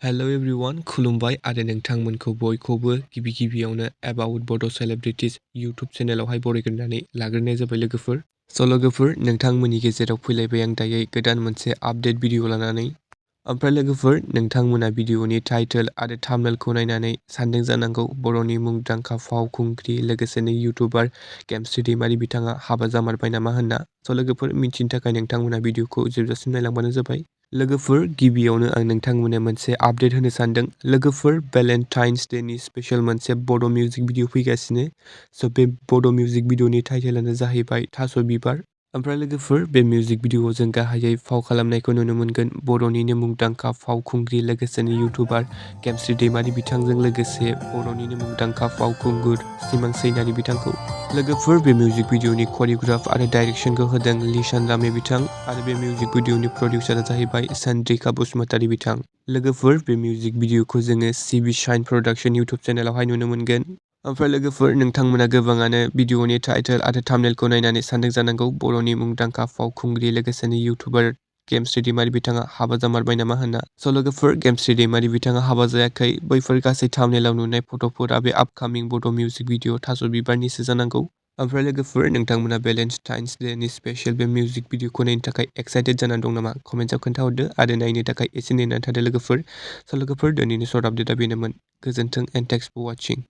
Hello everyone खुलुमबाय आरो नोंथांमोनखौ बयखौबो गिबियावनो एबाउट बड' सेलेब्रिटिज इउटुब चेनेलावहाय बरायग्रोनानै लाग्रोनाय जाबाय लोगोफोर। स' लोगोफोर नोंथांमोननि गेजेराव फैलायबाय आं दायो गोदान मोनसे आपडेट भिडिअ लानानै। ओमफ्राय लोगोफोर नोंथांमोना भिडिअनि टाइटेल आरो थाम्बनेलखौ नायनानै सानदों जानांगौ बर'नि मुंदांखा फावखुंग्रि लोगोसेनो इउटुबार गेमस्रि दैमारि बिथाङा हाबा जामारबाय नामा होनना। स' लोगोफोर मिथिनो थाखाय नोंथांमोना भिडिअखौ जोबजासिम नायलांबानो जाबाय। लोगोफोर गिबियावनो आं नोंथांमोननो मोनसे आपडेट होनो सानदों। लोगोफोर भेलेन्टाइन्स डेनि स्पेशल मोनसे बड' मिउजिक भिडिअ फैगासिनो। स' बे बड' मिउजिक भिडिअनि टाइटेलानो जाहैबाय थास' बिबार। ओमफ्राय लोगोफोर बे मिउजिक भिडिअआव जों गाहायै फाव खालामनायखौ नुनो मोनगोन बर'निनो मुंदांखा फावखुंग्रि लोगोसेनो इउटुबार गेमस्रि दैमारि बिथांजों लोगोसे बर'निनो मुंदांखा फावखुंगुर सिमां सैनारि बिथांखौ। लोगोफोर बे मिउजिक भिडिअनि करिय'ग्राफ आरो डाइरेक्सनखौ होदों लिसान लामे बिथां आरो बे मिउजिक भिडिअनि प्रडिउसारा जाहैबाय चन्द्रिका बसुमतारी बिथां। लोगोफोर बे मिउजिक भिडिअखौ जोङो सिबि शाइन प्रडाक्सन इउटुब चेनेलावहाय नुनो मोनगोन। ओमफ्राय लोगोफोर नोंथांमोना गोबाङानो भिडिअनि टाइटेल आरो थाम्बनेलखौ नायनानै सानदों जानांगौ बर'नि मुंदांखा फावखुंग्रि लोगोसेनो इउटुबार गेमस्रि दैमारि बिथाङा हाबा जामारबाय नामा होनना। स' लोगोफोर गेमस्रि दैमारि बिथाङा हाबा जायाखै। बैफोर गासै थाम्बनेलाव नुनाय फट'फोरा बे आपकामिं बड' मिउजिक भिडिअ थास' बिबारनिसो जानांगौ। ओमफ्राय लोगोफोर नोंथांमोना भेलेन्टाइन्स डेनि स्पेशल बे मिउजिक भिडिअखौ नायनो थाखाय एक्साइटेड जानानै दं नामा कमेन्टआव खोन्थाहरदो आरो नायनो थाखाय एसे नेनानै थादो लोगोफोर। स' लोगोफोर दिनैनि सर्ट आपडेटआ बेनोमोन। गोजोन्थों एन्ड थेंक्स फर वाचिं।